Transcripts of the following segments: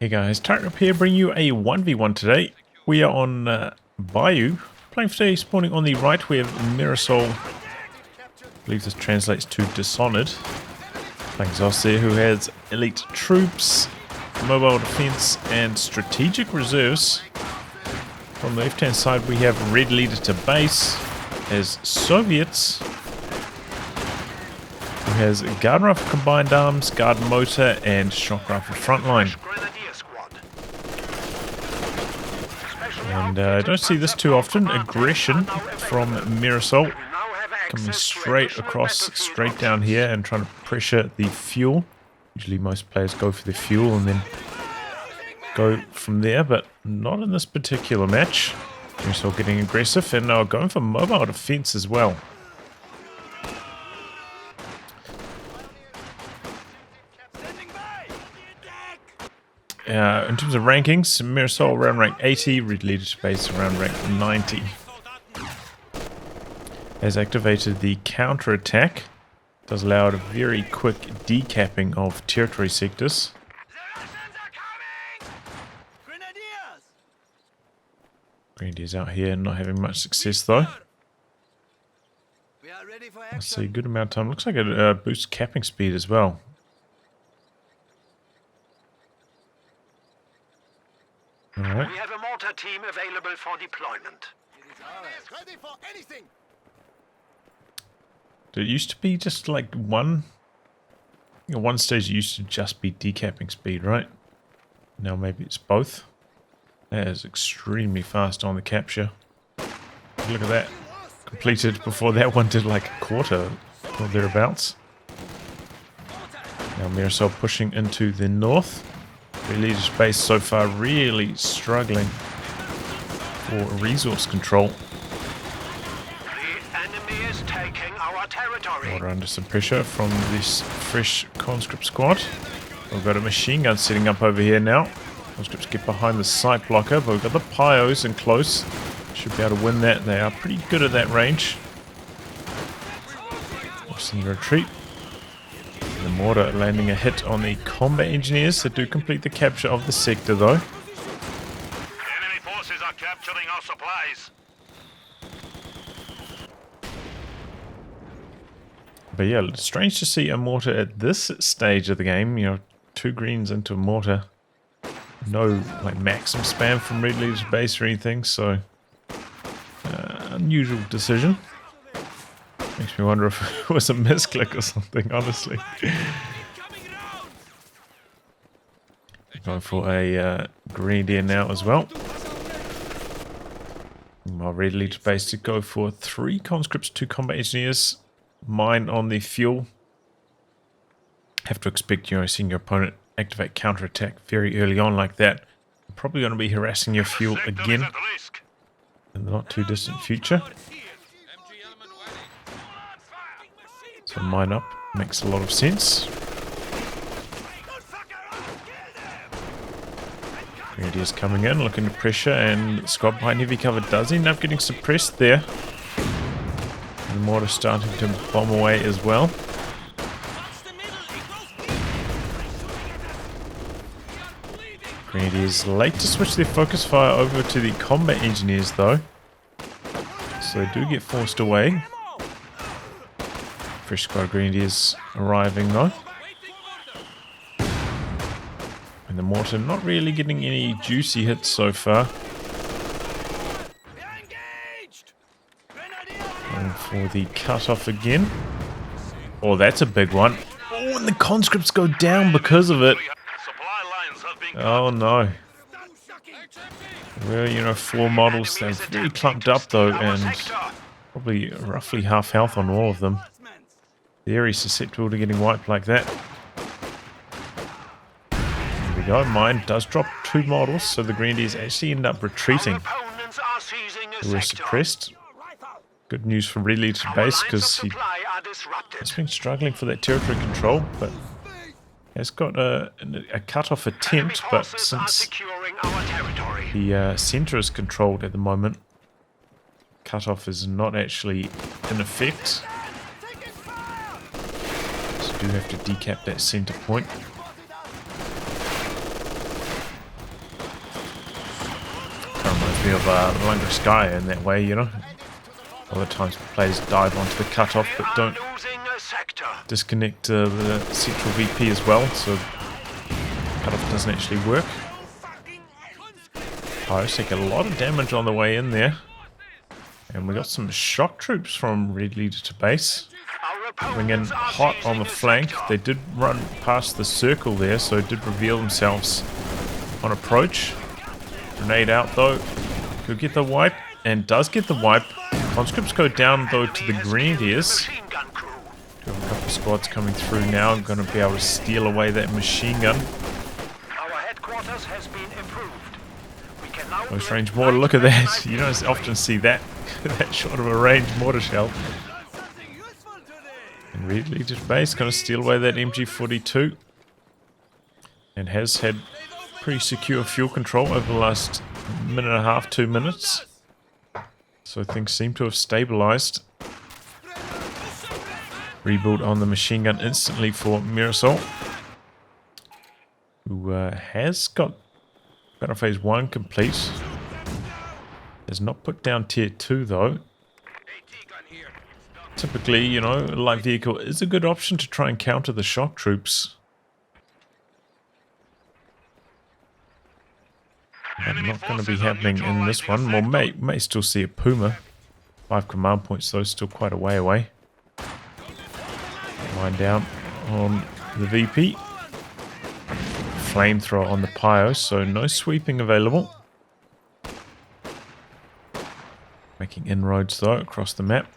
Hey guys, Tarek here, bringing you a 1v1 today. We are on Bayeux, playing for today, spawning on the right. We have MIRASOL, I believe this translates to Dishonored. Playing Ostheer, who has elite troops, mobile defense, and strategic reserves. From the left hand side, we have RedLeaderToBase as Soviets, who has guard rifle combined arms, guard motor, and shock rifle frontline. And I don't see this too often. Aggression from MIRASOL coming straight across, straight down here and trying to pressure the fuel. Usually most players go for the fuel and then go from there, but not in this particular match. MIRASOL getting aggressive and now going for mobile defense as well. In terms of rankings, MIRASOL around rank 80, RedLeaderToBase around rank 90. Has activated the counter-attack. Does allow a very quick decapping of territory sectors. Grenadiers out here not having much success though. I see a good amount of time. Looks like it boosts capping speed as well. Alright. We have a mortar team available for deployment. Ready for anything. It used to be just like one. At one stage it used to just be decapping speed, right? Now maybe it's both. That is extremely fast on the capture. Look at that. Completed before that one did like a quarter or thereabouts. Now MIRASOL pushing into the north. RedLeaderToBase so far really struggling for resource control. The enemy is taking our territory. Water under some pressure from this fresh conscript squad. We've got a machine gun setting up over here now. Conscripts get behind the sight blocker, but we've got the Bayeux in close. Should be able to win that. They are pretty good at that range. Watching the retreat. The mortar landing a hit on the combat engineers that do complete the capture of the sector though. Enemy forces are capturing our supplies. But yeah, it's strange to see a mortar at this stage of the game. You know, 2 greens into a mortar. No like maximum spam from RedLeaderToBase or anything, so unusual decision. Makes me wonder if it was a misclick or something, honestly. Going for a Grenadier now as well. While RedLeaderToBase to go for 3 conscripts, 2 combat engineers. Mine on the fuel. Have to expect, you know, seeing your opponent activate counterattack very early on like that. You're probably going to be harassing your fuel again in the not too distant future. So mine up makes a lot of sense. Grenadiers coming in, looking to pressure, and squad behind heavy cover does end up getting suppressed there. And the mortar starting to bomb away as well. Grenadiers late to switch their focus fire over to the combat engineers though. So they do get forced away. Fresh squad Grenadiers arriving though. And the mortar not really getting any juicy hits so far. Going for the cutoff again. Oh, that's a big one. Oh, and the conscripts go down because of it. Oh no. Well, you know, 4 models. They're very clumped up though, and probably roughly half health on all of them. Very susceptible to getting wiped like that. There we go. Mine does drop 2 models, so the Grenadiers actually end up retreating. They were suppressed. Good news for RedLeaderToBase because he's been struggling for that territory control, but has got a cut-off attempt, but since the centre is controlled at the moment, cut-off is not actually in effect. So do have to decap that centre point. me of Lunga Sky in that way, you know. Other times players dive onto the cutoff but don't disconnect the central VP as well, so cutoff doesn't actually work. Bayeux take a lot of damage on the way in there. And we got some shock troops from RedLeaderToBase. Coming in hot on the flank. They did run past the circle there, so did reveal themselves on approach. Grenade out though. Could get the wipe, and does get the wipe. Conscripts go down though to the Grenadiers. Do have a couple of squads coming through now. I'm going to be able to steal away that machine gun. Our headquarters has been improved. We can now Close range mortar, look at that. You don't often see that, that short of a ranged mortar shell. And RedLeaderToBase going to steal away that MG42. And has had pretty secure fuel control over the last minute and a half, 2 minutes. So things seem to have stabilized. Rebuild on the machine gun instantly for MIRASOL, who has got battle phase 1 complete. Has not put down tier 2 though. Typically, you know, a light vehicle is a good option to try and counter the shock troops. But not going to be happening in this one. Well, may still see a Puma. 5 command points though, still quite a way away. Line down on the VP. Flamethrower on the Bayeux, so no sweeping available. Making inroads though across the map.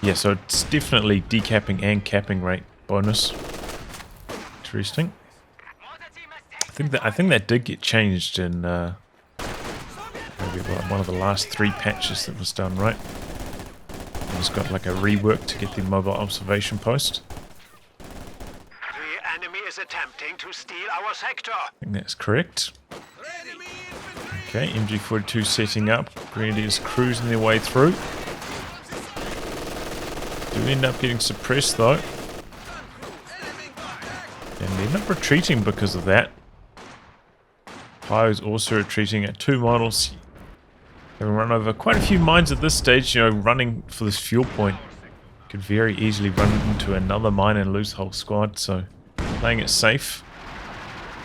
Yeah, so it's definitely decapping and capping rate bonus. Interesting. I think that did get changed in maybe one of the last 3 patches that was done, right? It's got like a rework to get the mobile observation post. The enemy is attempting to steal our sector. I think that's correct. Okay, MG42 setting up. Grenadiers cruising their way through. Do end up getting suppressed though. And they end up retreating because of that. Bayeux also retreating at 2 models. Having run over quite a few mines at this stage, you know, running for this fuel point. Could very easily run into another mine and lose the whole squad, so playing it safe,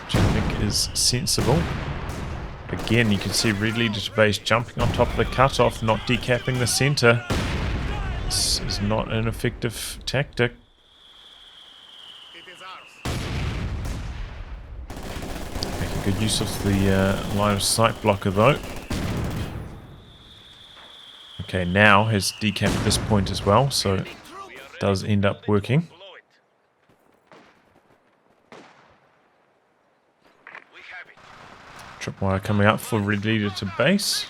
which I think is sensible. Again, you can see RedLeaderToBase jumping on top of the cutoff, not decapping the center. This is not an effective tactic. Making good use of the line of sight blocker though. Okay, now has decapped this point as well, so it does end up working. Tripwire coming up for RedLeaderToBase.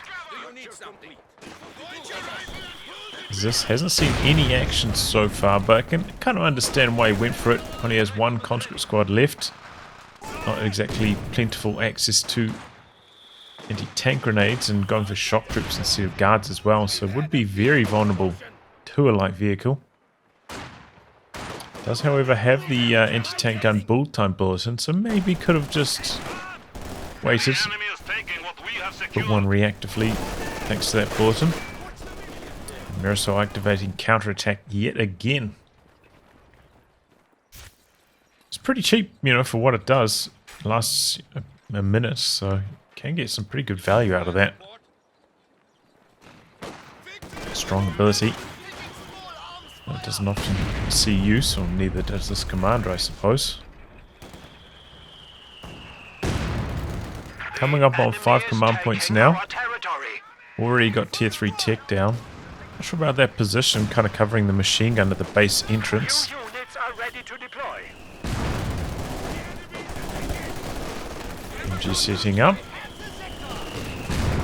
This hasn't seen any action so far, but I can kind of understand why he went for it. Only has 1 conscript squad left. Not exactly plentiful access to anti-tank grenades, and going for shock troops instead of guards as well, so would be very vulnerable to a light vehicle. Does however have the anti-tank gun build time bulletin, so maybe could have just waited, put 1 reactively thanks to that bulletin. MIRASOL activating counterattack yet again. It's pretty cheap, you know, for what it does. It lasts a minute, so can get some pretty good value out of that. Strong ability. Well, it doesn't often see use, or neither does this commander, I suppose. Coming up on 5 command points now. Already got tier 3 tech down. Not sure about that position, kind of covering the machine gun at the base entrance. MG setting up.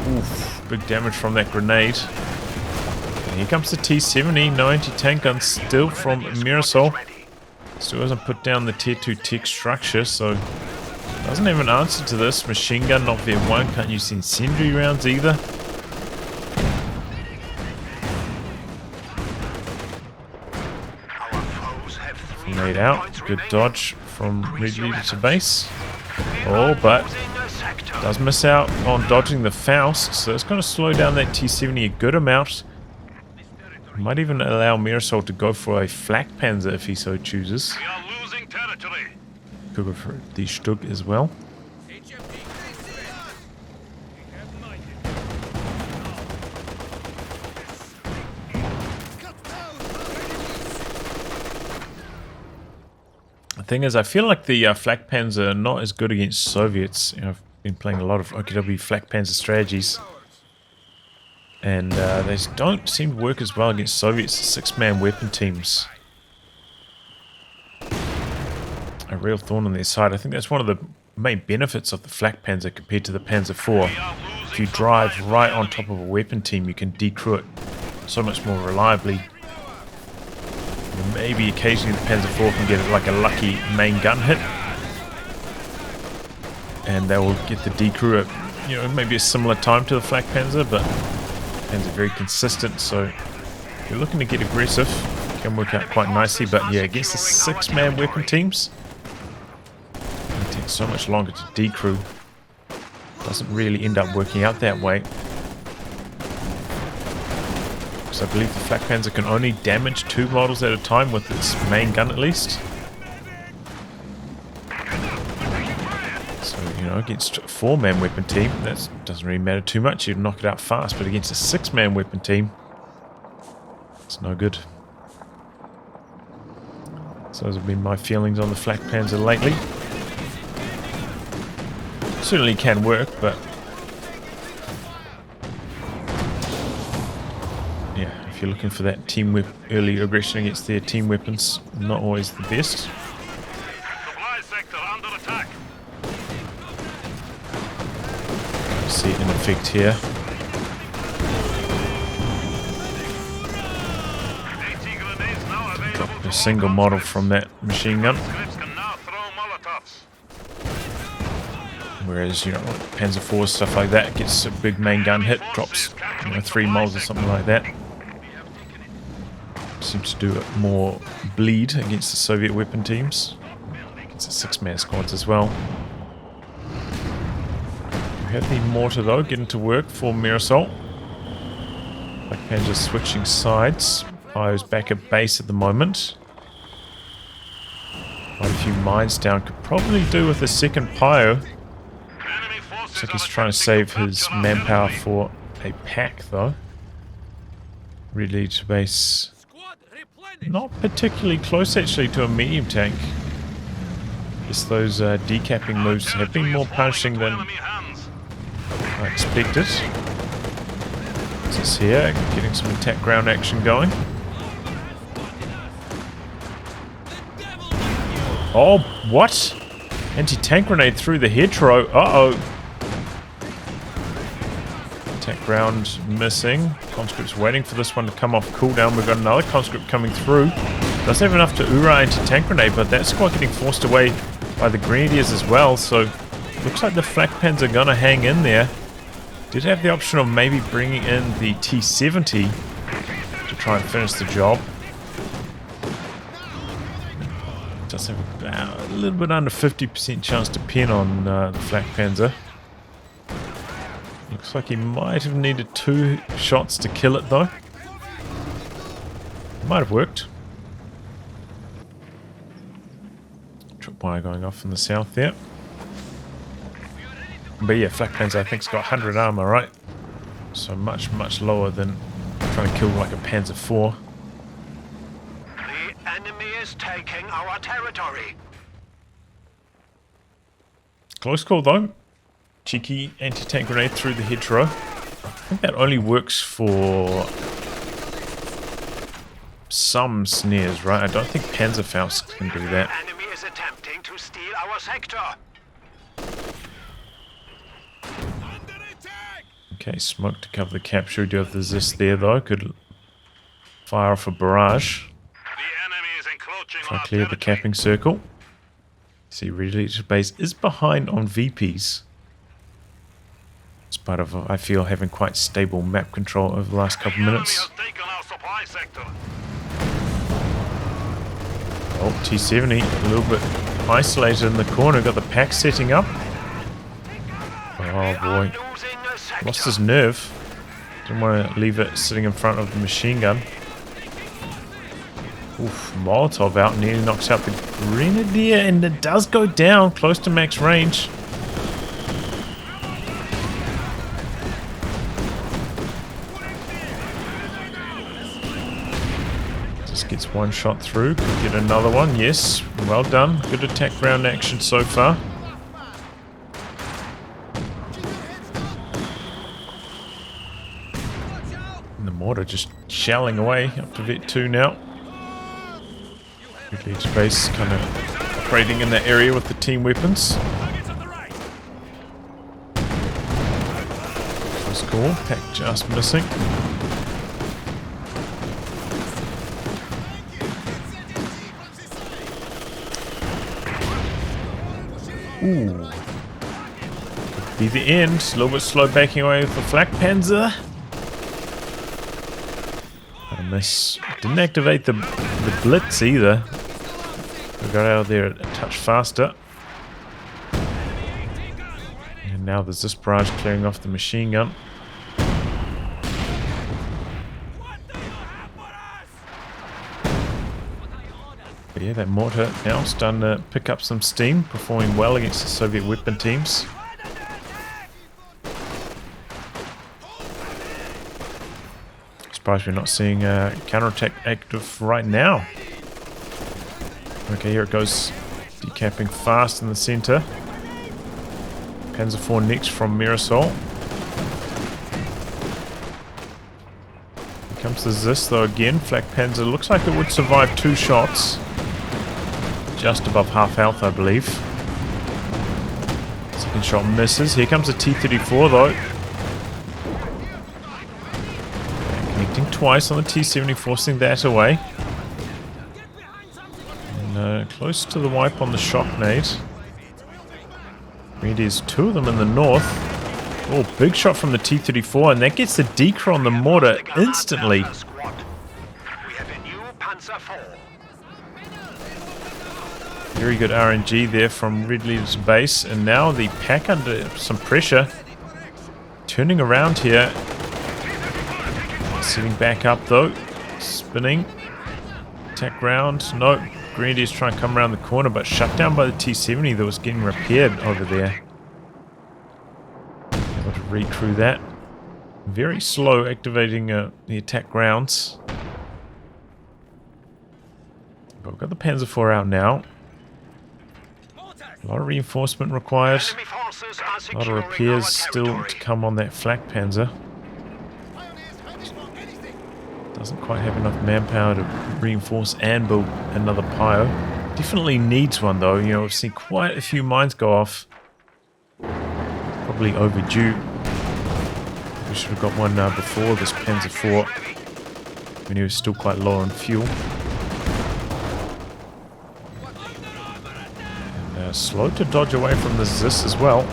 Oof, big damage from that grenade. And here comes the T-70, no anti-tank gun still from MIRASOL. Still hasn't put down the tier 2 tech structure, so doesn't have an answer to this. Machine gun not there 1, can't use incendiary rounds either. Grenade out, good dodge from RedLeaderToBase. Oh, but sector. Does miss out on dodging the Faust, so it's going to slow down that T-70 a good amount. Might even allow MIRASOL to go for a flak panzer if he so chooses. We are losing territory. Could go for the Stug as well. The thing is, I feel like the flak panzer are not as good against Soviets. You know, I've been playing a lot of OKW flak panzer strategies, and they don't seem to work as well against Soviets 6-man weapon teams. A real thorn on their side. I think that's one of the main benefits of the flak panzer compared to the Panzer IV. If you drive right on top of a weapon team, you can decrew it so much more reliably. And maybe occasionally the Panzer IV can get like a lucky main gun hit, and they will get the decrew at, you know, maybe a similar time to the flak panzer, but Panzer very consistent, so if you're looking to get aggressive, it can work out quite nicely. But yeah, against the 6-man weapon teams, it takes so much longer to decrew. Doesn't really end up working out that way. So I believe the flak panzer can only damage 2 models at a time with its main gun at least. So, you know, against a 4-man weapon team, that doesn't really matter too much. You'd knock it out fast, but against a 6-man weapon team, it's no good. So those have been my feelings on the flak panzer lately. Certainly can work, but yeah, if you're looking for that team early aggression against their team weapons, not always the best. Supply sector under attack. See it in effect here. Drop a single model from that machine gun. Whereas, you know, Panzer IV, stuff like that, gets a big main gun hit, drops, you know, 3 moles or something like that. Seems to do it more bleed against the Soviet weapon teams. Against the 6-man squads as well. We have the mortar though, getting to work for MIRASOL. Black Panzer switching sides. Bayeux's back at base at the moment. Quite a few mines down. Could probably do with a second Bayeux. Looks like he's trying to save his manpower for a pack though. RedLeaderToBase not particularly close actually to a medium tank. Guess those decapping moves have been more punishing than I expected. This here, getting some attack ground action going. Oh, what? Anti-tank grenade through the hetero. Uh-oh. Attack ground missing. Conscript's waiting for this one to come off cooldown. We've got another conscript coming through. Does have enough to Ura anti-tank grenade, but that squad getting forced away by the Grenadiers as well. So looks like the flak pans are gonna hang in there. Did have the option of maybe bringing in the T-70 to try and finish the job. Does have about a little bit under 50% chance to pin on the flak panzer. Looks like he might have needed 2 shots to kill it though. Might have worked. Tripwire going off in the south there. But yeah, flak panzer I think's got 100 armor, right? So much, much lower than trying to kill like a Panzer IV. The enemy is taking our territory. Close call though. Cheeky anti-tank grenade through the hetero. I think that only works for some snares, right? I don't think Panzerfaust can do that. The enemy is attempting to steal our sector. Okay, smoke to cover the capture. We do have the Zis there though. Could fire off a barrage. The enemy is encroaching Try on to clear our the territory. capping circle. See, RedLeaderToBase is behind on VPs. In spite of, I feel, having quite stable map control over the last couple The enemy minutes. has taken our supply sector. Oh, T-70 a little bit isolated in the corner. Got the pack setting up. Oh boy. Lost his nerve. Didn't want to leave it sitting in front of the machine gun. Oof, Molotov out nearly knocks out the Grenadier, and it does go down close to max range. Just gets one shot through, could get another one. Yes, well done. Good attack ground action so far. And the mortar just shelling away up to Vet 2 now. RedLeaderToBase kind of operating in that area with the team weapons. Close call, pack just missing. Ooh. Could be the end. A little bit slow backing away with the Flak Panzer. I miss. Didn't activate the Blitz either. We got out of there a touch faster. And now there's this barrage clearing off the machine gun. But yeah, that mortar now starting to pick up some steam, performing well against the Soviet weapon teams. Surprised we're not seeing counterattack active right now. Okay, here it goes. Decapping fast in the center. Panzer IV next from MIRASOL. Here comes the Zis though again. Flak Panzer looks like it would survive 2 shots. Just above half health, I believe. Second shot misses. Here comes the T-34 though. Connecting twice on the T-70, forcing that away. And close to the wipe on the shock nade. There's 2 of them in the north. Oh, big shot from the T-34, and that gets the decoy on the mortar instantly. Very good RNG there from RedLeaderToBase, and now the pack under some pressure. Turning around here. Sitting back up though. Spinning. Attack round. No. Grenadiers trying to come around the corner, but shut down by the T-70 that was getting repaired over there. Able to recrew that. Very slow activating the attack grounds. But we've got the Panzer IV out now. A lot of reinforcement required. A lot of repairs still to come on that Flak Panzer. Doesn't quite have enough manpower to reinforce and build another Bayeux. Definitely needs one though. You know, we've seen quite a few mines go off. Probably overdue. We should have got one before this Panzer IV, when he was still quite low on fuel. And, slow to dodge away from the Zis as well.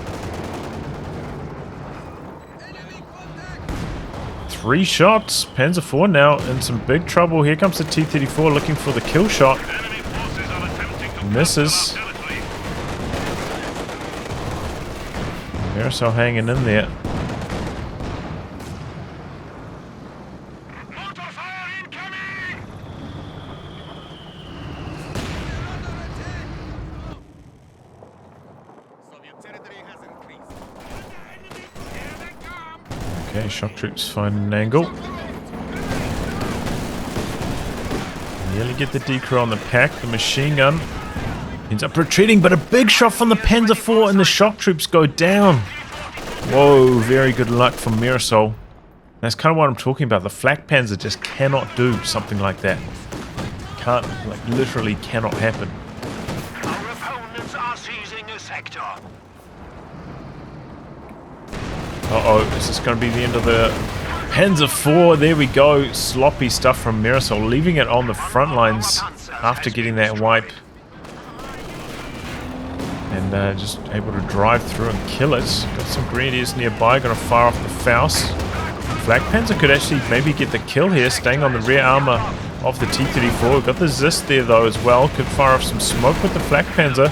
3 shots. Panzer IV now in some big trouble. Here comes the T-34 looking for the kill shot. Misses. MIRASOL hanging in there. Okay, shock troops find an angle. Nearly get the decoy on the pack. The machine gun ends up retreating, but a big shot from the Panzer IV and the shock troops go down. Whoa, very good luck from MIRASOL. That's kind of what I'm talking about. The Flak Panzer just cannot do something like that. Can't, like literally cannot happen. Our opponents are seizing a sector. Uh-oh, is this going to be the end of the Panzer IV? There we go. Sloppy stuff from MIRASOL, leaving it on the front lines after getting that wipe. And just able to drive through and kill it. Got some Grenadiers nearby, going to fire off the Faust. Flak Panzer could actually maybe get the kill here, staying on the rear armor of the T-34. We've got the Zist there though as well. Could fire off some smoke with the Flak Panzer.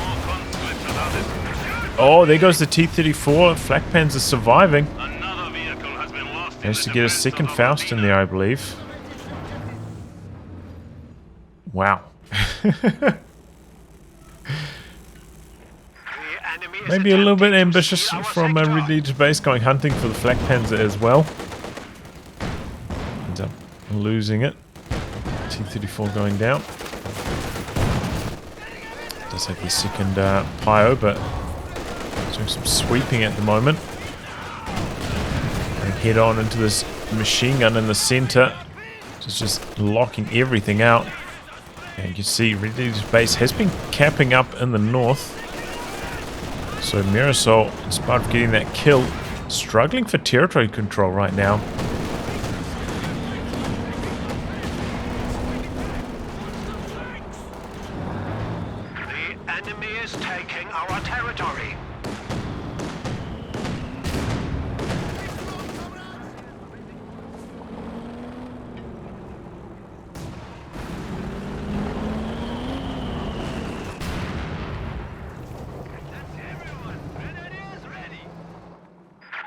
Oh, there goes the T-34. Flak Panzer surviving. Another vehicle has been lost. Managed to get a second Faust in there, I believe. Wow. Maybe a little bit ambitious from RedLeaderToBase going hunting for the Flak Panzer as well. Ends up losing it. T-34 going down. Does have the second Bayeux, but doing some sweeping at the moment. And head on into this machine gun in the center. Just locking everything out. And you can see RedLeaderToBase has been capping up in the north. So MIRASOL, in spite of getting that kill, struggling for territory control right now. The enemy is taking our territory.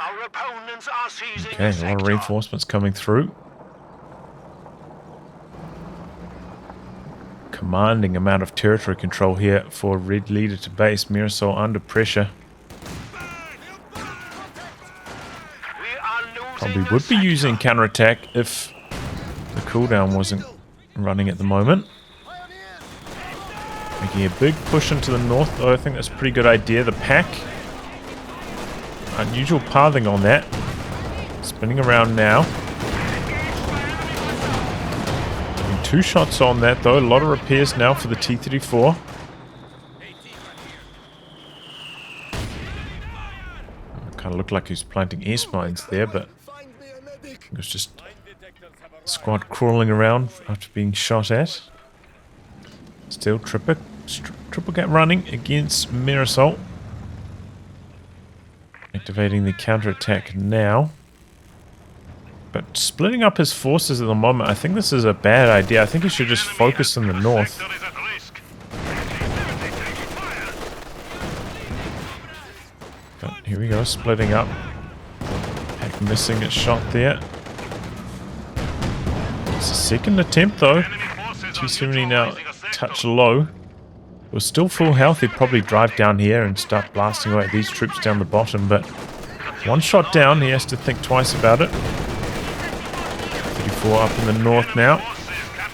Our opponents are seizing Okay, a lot of reinforcements coming through. Commanding amount of territory control here for RedLeaderToBase. MIRASOL under pressure. Probably would be using counterattack if the cooldown wasn't running at the moment. Making a big push into the north, though. I think that's a pretty good idea. The pack. Unusual pathing on that. Spinning around now. Getting 2 shots on that, though. A lot of repairs now for the T-34. Kind of looked like he was planting air mines there, but it was just a squad crawling around after being shot at. Still triple gap running against MIRASOL. Activating the counterattack now. But splitting up his forces at the moment, I think this is a bad idea. I think he should just focus in the north. But here we go, splitting up. Pack missing its shot there. It's a second attempt though. T-70 now touch low. It was still full health, he'd probably drive down here and start blasting away these troops down the bottom, but one shot down, he has to think twice about it. 34 up in the north now.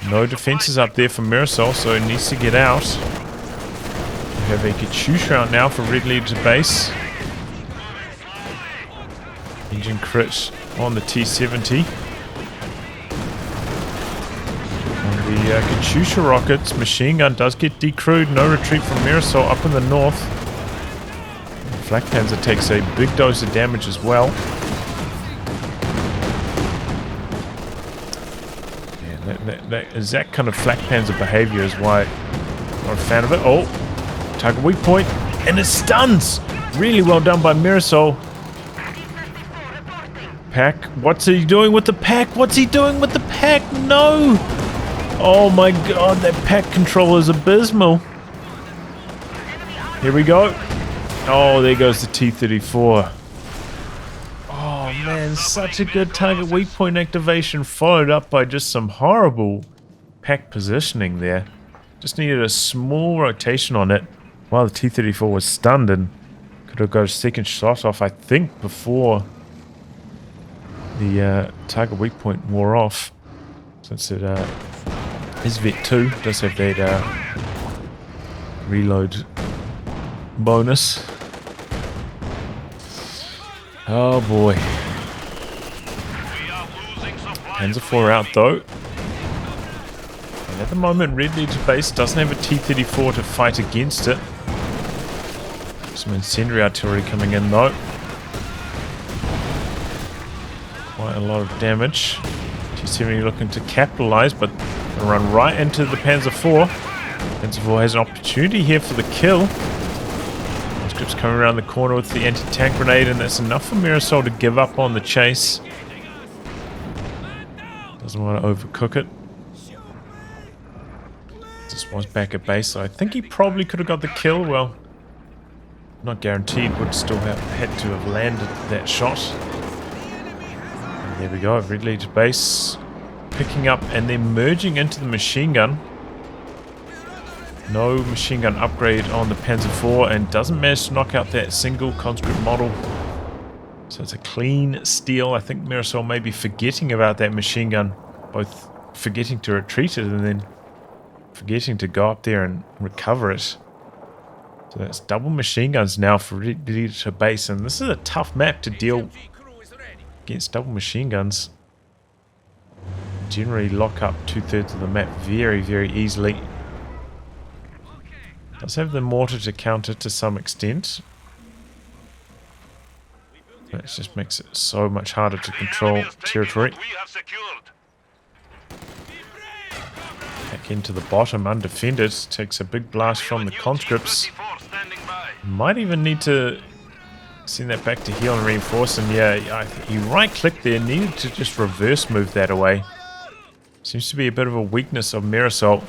No defenses up there for MIRASOL, so he needs to get out. We have a COH2 out now for RedLeaderToBase. Engine crit on the T-70. The COH2 rockets, machine gun does get decrewed. No retreat from MIRASOL up in the north. The Flak Panzer takes a big dose of damage as well. Yeah, that kind of Flak Panzer behavior is why I'm not a fan of it. Oh, target weak point, and it stuns! Really well done by MIRASOL. Pack, what's he doing with the pack? What's he doing with the pack? No! Oh my god, that pack control is abysmal. Here we go. Oh, there goes the T-34. Oh man, such a good target weak point activation followed up by just some horrible pack positioning there. Just needed a small rotation on it while the T-34 was stunned and could have got a second shot off, I think, before the target weak point wore off. Since it is Vet 2, does have that reload bonus. Oh boy. Panzer IV out though. And at the moment RedLeaderToBase doesn't have a T-34 to fight against it. Some incendiary artillery coming in though. Quite a lot of damage. T-70 looking to capitalize, but run right into the Panzer IV. Panzer IV has an opportunity here for the kill. Conscript's coming around the corner with the anti-tank grenade, and that's enough for MIRASOL to give up on the chase. Doesn't want to overcook it. Just was back at base, so I think he probably could have got the kill. Well, not guaranteed, would still have had to have landed that shot. And there we go, RedLeaderToBase picking up and then merging into the machine gun. No machine gun upgrade on the Panzer IV, and doesn't manage to knock out that single conscript model. So it's a clean steal. I think MIRASOL may be forgetting about that machine gun, both forgetting to retreat it and then forgetting to go up there and recover it. So that's double machine guns now for RedLeaderToBase, and this is a tough map to deal against double machine guns. Generally lock up 2/3 of the map very, very easily. Does have the mortar to counter to some extent. That just makes it so much harder to control territory. Back into the bottom, undefended. Takes a big blast from the conscripts. Might even need to send that back to heal and reinforce. And yeah, he right-clicked there. Needed to just reverse move that away. Seems to be a bit of a weakness of MIRASOL.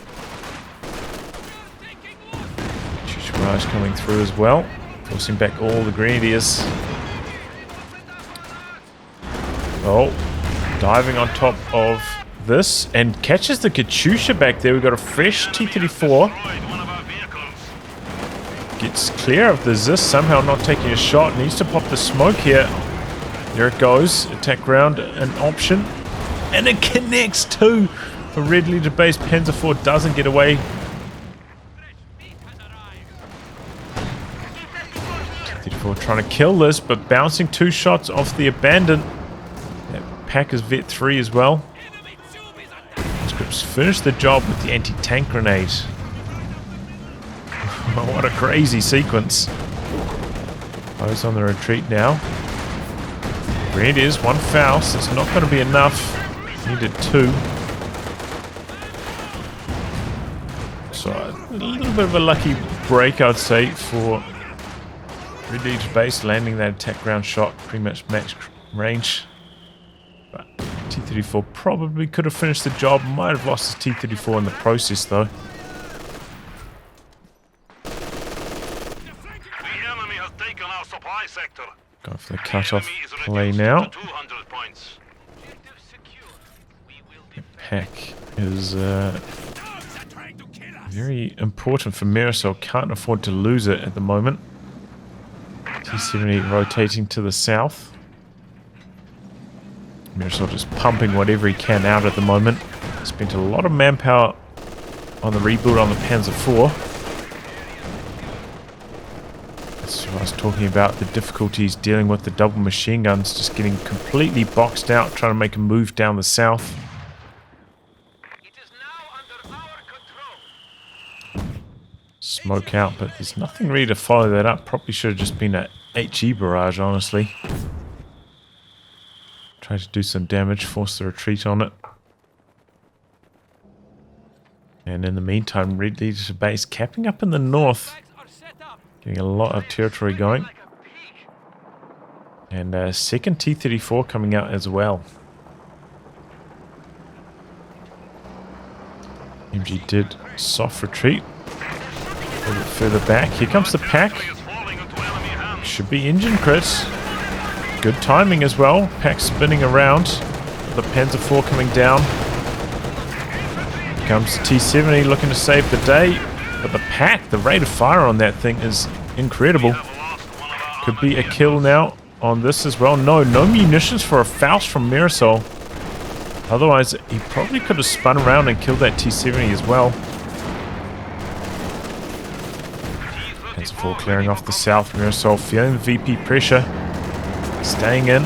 Barrage coming through as well, forcing back all the grenadiers. Oh, diving on top of this and catches the Katyusha back there. We've got a fresh T-34. Gets clear of the Zis, somehow not taking a shot. Needs to pop the smoke here. There it goes. Attack round, an option. And it connects too. For RedLeaderToBase, Panzer IV doesn't get away. T-34 trying to kill this, but bouncing 2 shots off the abandoned. That pack is Vet 3 as well. Scripts finish the job with the anti-tank grenade. What a crazy sequence. Bayeux on the retreat now. Grenadiers, 1 Faust. It's not going to be enough. Needed 2. So a little bit of a lucky break, I'd say, for RedLeaderToBase, landing that attack ground shot pretty much max range. But T-34 probably could have finished the job. Might have lost his T-34 in the process though. Going for the cut-off play now. The pack is very important for MIRASOL. Can't afford to lose it at the moment. T-70 rotating to the south. MIRASOL just pumping whatever he can out at the moment. Spent a lot of manpower on the rebuild on the Panzer IV. That's what I was talking about, the difficulties dealing with the double machine guns, just getting completely boxed out, trying to make a move down the south. Smoke out, but there's nothing really to follow that up. Probably should have just been a HE barrage, honestly. Try to do some damage, force the retreat on it. And in the meantime, RedLeaderToBase capping up in the north. Getting a lot of territory going. And a second T-34 coming out as well. MG did soft retreat. A little bit further back. Here comes the pack. Should be engine crits. Good timing as well. Pack spinning around. The Panzer IV coming down. Here comes the T-70 looking to save the day. But the pack, the rate of fire on that thing is incredible. Could be a kill now on this as well. No munitions for a Faust from MIRASOL. Otherwise, he probably could have spun around and killed that T-70 as well. Panzer IV clearing off the south. MIRASOL feeling the VP pressure. Staying in.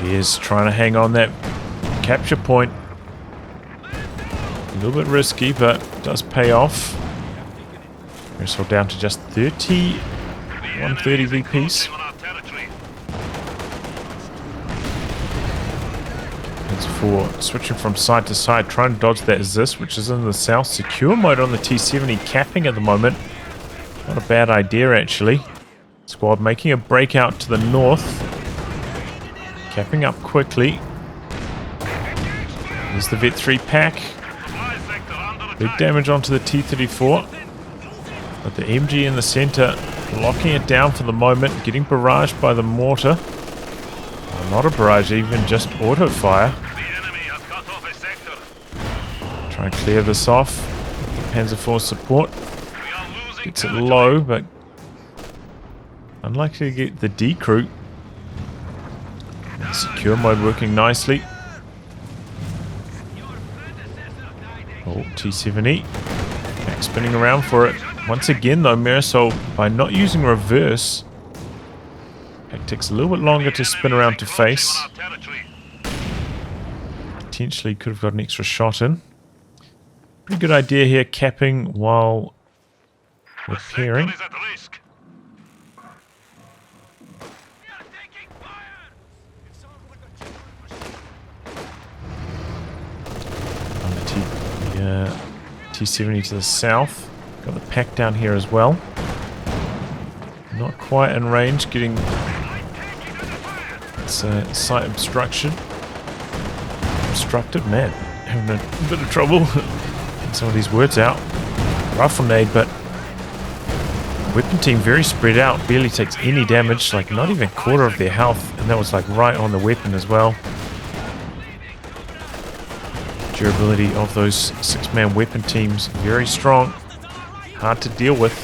He is trying to hang on that capture point. A little bit risky, but does pay off. MIRASOL down to just 130 VPs. Panzer IV switching from side to side, trying to dodge that Zis, which is in the south. Secure mode on the T-70, capping at the moment. Not a bad idea, actually. Squad making a breakout to the north. Capping up quickly. There's the Vet 3 pack. Big damage onto the T-34. But the MG in the center locking it down for the moment. Getting barraged by the mortar. Well, not a barrage, even just auto fire. Try and clear this off. The Panzer IV support. Gets it low, but unlikely to get the decrew. Secure mode working nicely. Oh, T-70. Back spinning around for it. Once again though, Mirasol, by not using reverse, it takes a little bit longer to spin around to face. Potentially could have got an extra shot in. Pretty good idea here, capping while repairing. T-70 to the south. Got the pack down here as well. Not quite in range, getting its sight obstructed, man. Having a bit of trouble getting some of these words out. Rifle nade, but weapon team very spread out, barely takes any damage, like not even a quarter of their health, and that was like right on the weapon as well. Durability of those 6-man weapon teams very strong, hard to deal with.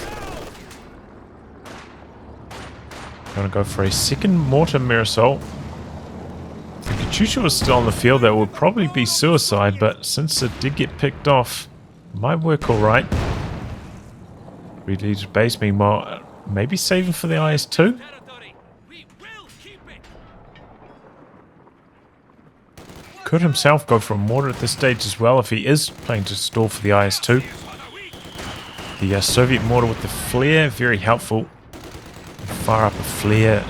Gonna go for a second mortar Mirasol. If the Katyusha was still on the field, that would probably be suicide, but since it did get picked off, it might work alright. RedLeaderToBase, meanwhile, maybe saving for the IS-2. Could himself go for a mortar at this stage as well if he is planning to stall for the IS-2. The Soviet mortar with the flare, very helpful. Fire up a flare,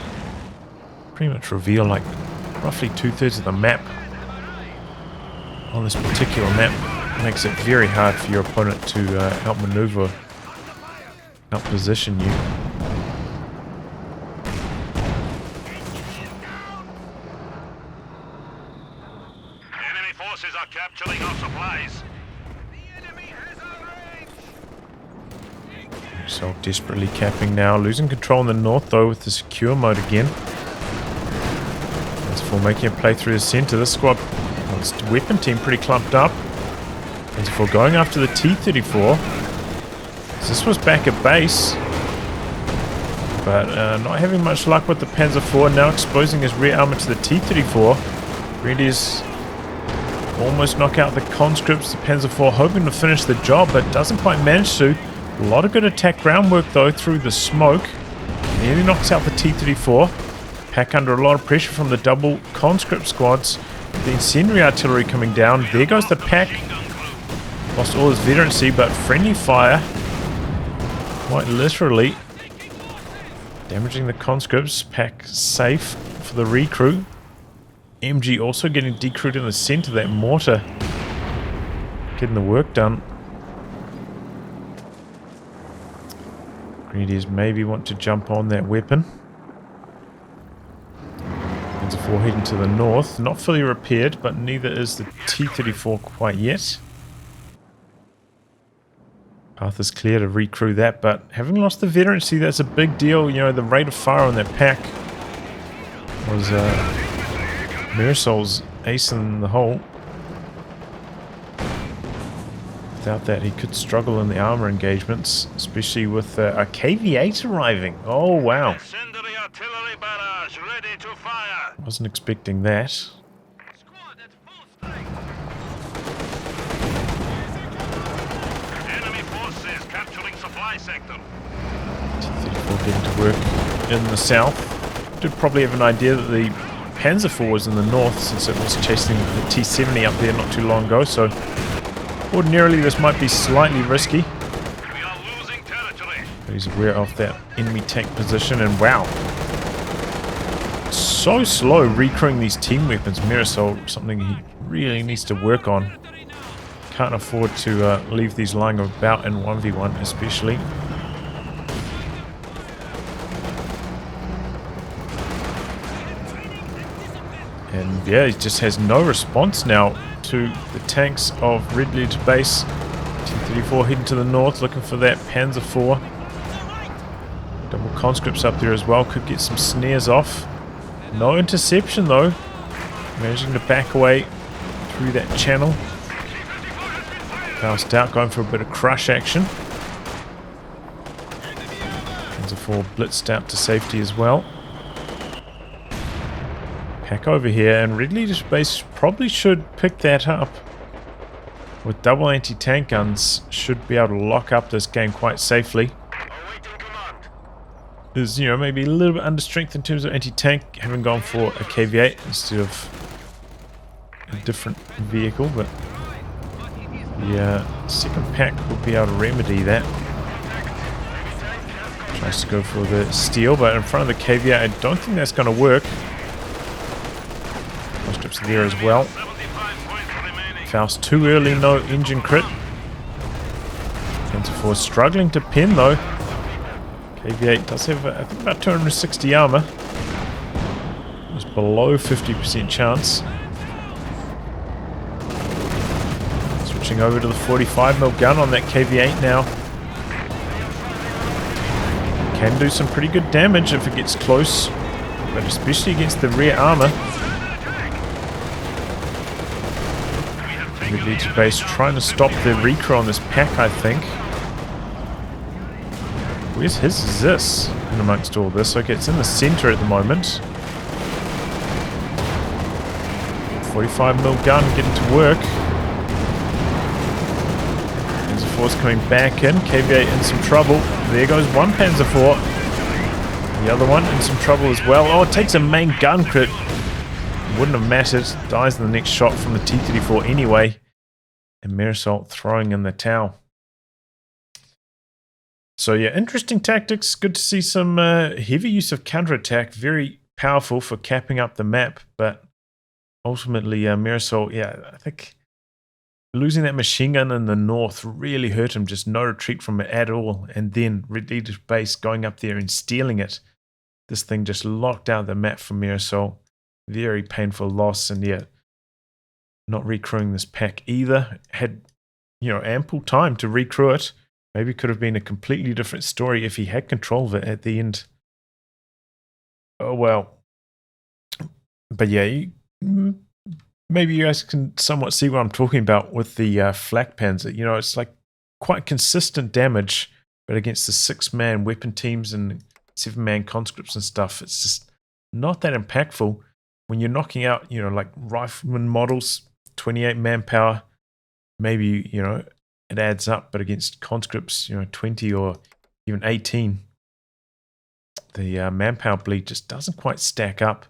pretty much reveal like roughly 2/3 of the map on this particular map. Makes it very hard for your opponent to outmaneuver, outposition you. Are capturing our supplies. So desperately capping now, losing control in the north though with the secure mode again. As for making a play through the center, this squad, well, this weapon team pretty clumped up. As for going after the T-34, so this was back at base, but not having much luck with the Panzer IV, now exposing his rear armor to the T-34. Grenadiers almost knock out the conscripts. The Panzer IV hoping to finish the job, but doesn't quite manage to. A lot of good attack groundwork though through the smoke. Nearly knocks out the T-34. Pack under a lot of pressure from the double conscript squads. The incendiary artillery coming down. There goes the pack. Lost all his veterancy, but friendly fire. Quite literally. Damaging the conscripts. Pack safe for the recruit. MG also getting decrewed in the center, that mortar getting the work done. Grenadiers maybe want to jump on that weapon. Panzer IV heading to the north, not fully repaired, but neither is the T-34 quite yet. Path is clear to recrew that, but having lost the veterancy, that's a big deal. You know, the rate of fire on that pack was Mirasol's ace in the hole. Without that, he could struggle in the armor engagements, especially with a KV-8 arriving. Oh, wow. Incendiary artillery barrage ready to fire. Wasn't expecting that. Squad at full strength. Enemy forces capturing supply sector. T-34 getting to work in the south. Did probably have an idea that the Panzer IV was in the north, since it was chasing the T-70 up there not too long ago, so ordinarily this might be slightly risky. We are losing territory. But he's aware of that enemy tank position, and wow. So slow recrewing these team weapons. Mirasol, something he really needs to work on. Can't afford to leave these lying about in 1v1 especially. And yeah, he just has no response now to the tanks of RedLeaderToBase. T-34 heading to the north, looking for that Panzer IV. Double conscripts up there as well, could get some snares off. No interception though. Managing to back away through that channel. Bounced out, going for a bit of crush action. Panzer IV blitzed out to safety as well. Pack over here, and RedLeaderToBase probably should pick that up. With double anti-tank guns, should be able to lock up this game quite safely. Is, you know, maybe a little bit under strength in terms of anti-tank, having gone for a KV-8 instead of a different vehicle, but the second pack will be able to remedy that. Tries to go for the steel, but in front of the KV-8, I don't think that's going to work. Conscripts there as well. Faust too early, no engine crit. Panzer IV struggling to pin though. KV-8 does have, I think, about 260 armor. It's below 50% chance. Switching over to the 45mm gun on that KV-8 now. Can do some pretty good damage if it gets close, but especially against the rear armor. RedLeaderToBase trying to stop the recruit on this pack, I think. Where's his is this in amongst all this? Okay, it's in the center at the moment. 45mm gun getting to work. Panzer IV's coming back in. KV-8 in some trouble. There goes one Panzer IV. The other one in some trouble as well. Oh, it takes a main gun crit. Wouldn't have mattered. Dies in the next shot from the T-34 anyway. And MIRASOL throwing in the towel. So yeah, interesting tactics. Good to see some heavy use of counterattack. Very powerful for capping up the map. But ultimately, MIRASOL, yeah, I think losing that machine gun in the north really hurt him. Just no retreat from it at all. And then RedLeaderToBase going up there and stealing it. This thing just locked out the map for MIRASOL. Very painful loss, and yeah, not recrewing this pack either. Had, you know, ample time to recrew it. Maybe could have been a completely different story if he had control of it at the end. Oh well. But yeah, maybe you guys can somewhat see what I'm talking about with the flak panzer. You know, it's like quite consistent damage, but against the 6-man weapon teams and 7-man conscripts and stuff, it's just not that impactful. When you're knocking out, you know, like rifleman models, 28 manpower, maybe, you know, it adds up, but against conscripts, you know, 20 or even 18, the manpower bleed just doesn't quite stack up,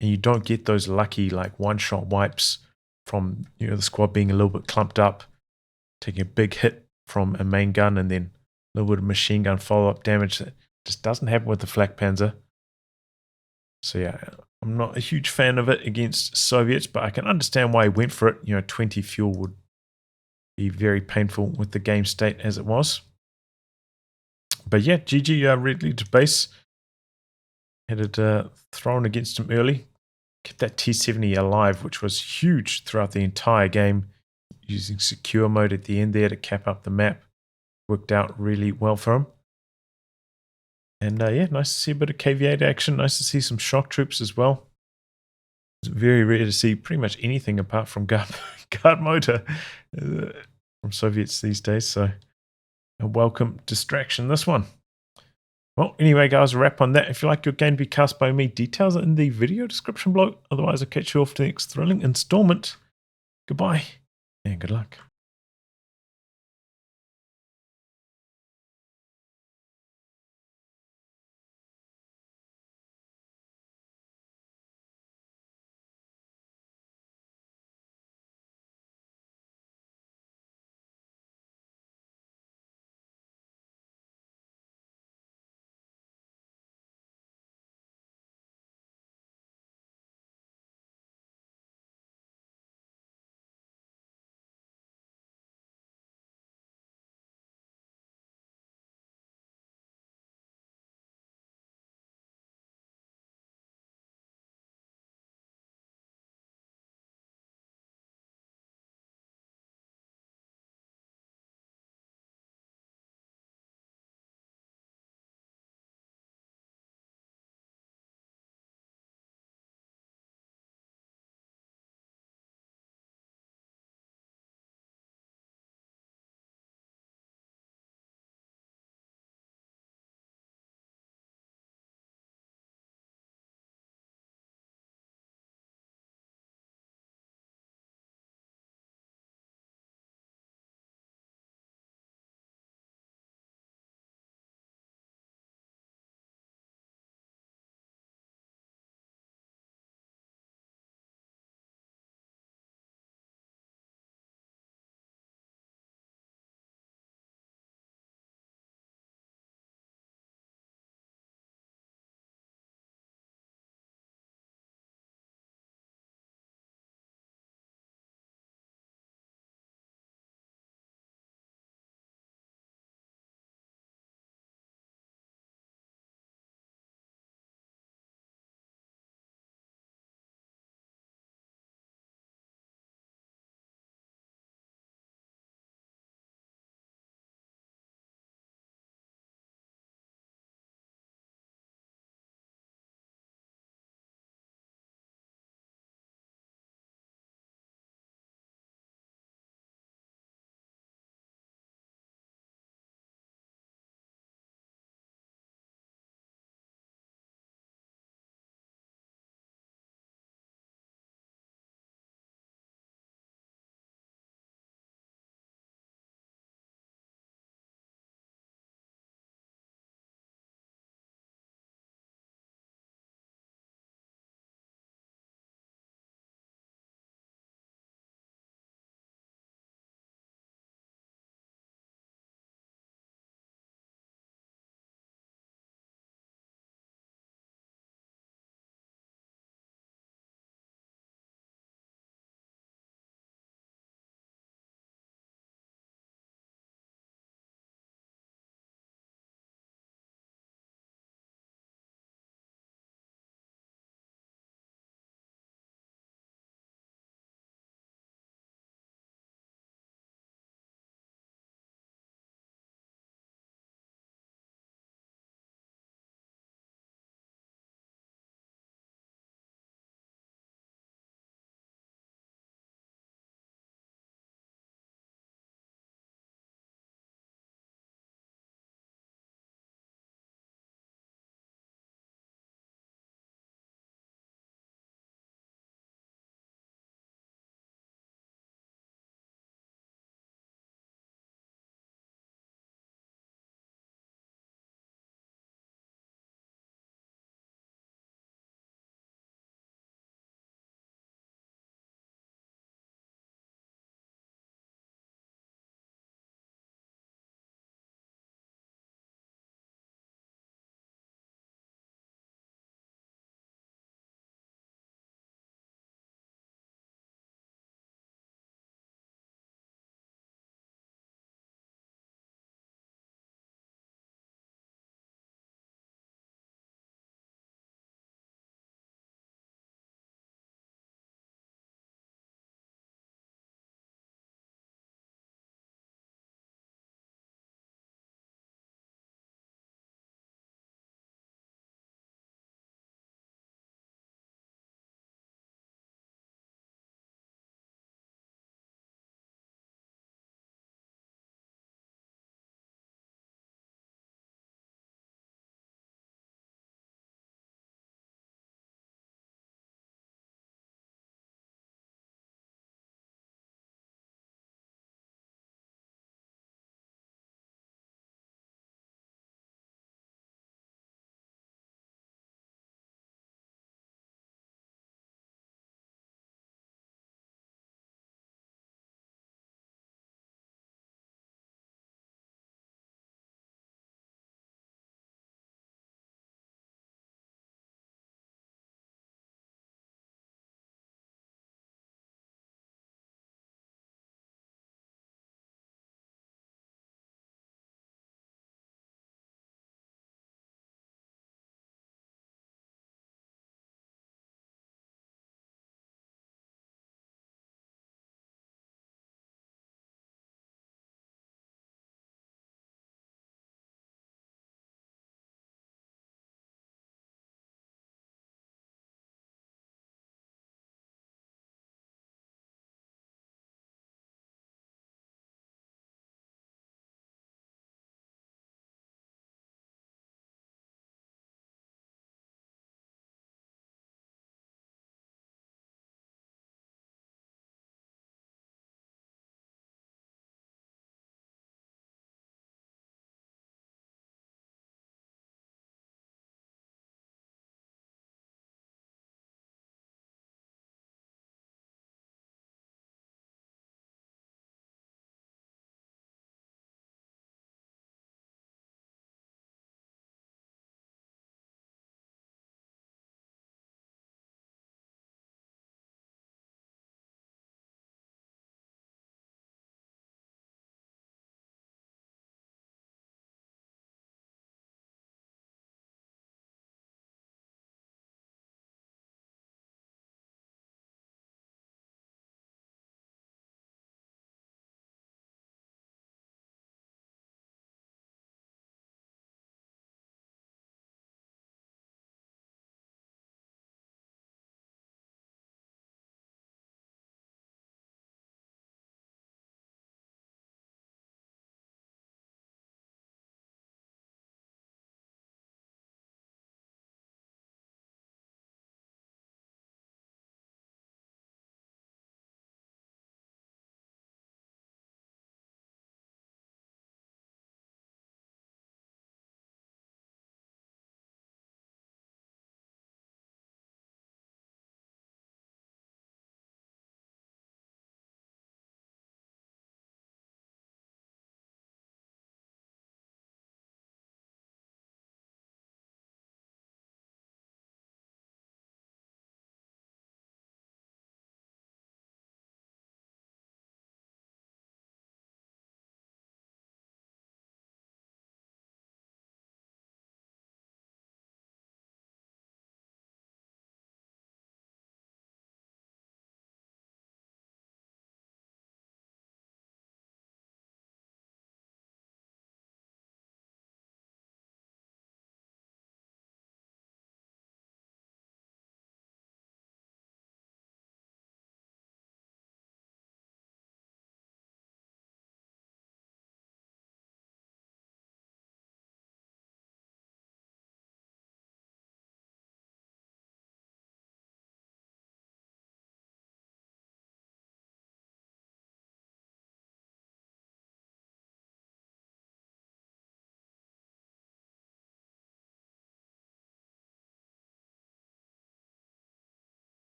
and you don't get those lucky, like, one-shot wipes from, you know, the squad being a little bit clumped up, taking a big hit from a main gun, and then a little bit of machine gun follow-up damage that just doesn't happen with the flak panzer. So yeah, I'm not a huge fan of it against Soviets, but I can understand why he went for it. You know, 20 fuel would be very painful with the game state as it was. But yeah, GG RedLeaderToBase. Had it thrown against him early. Kept that T-70 alive, which was huge throughout the entire game. Using secure mode at the end there to cap up the map. Worked out really well for him. And yeah, nice to see a bit of KV-8 action. Nice to see some shock troops as well. It's very rare to see pretty much anything apart from guard motor from Soviets these days. So a welcome distraction, this one. Well, anyway, guys, a wrap on that. If you like your game to be cast by me, details are in the video description below. Otherwise, I'll catch you off to the next thrilling installment. Goodbye and good luck.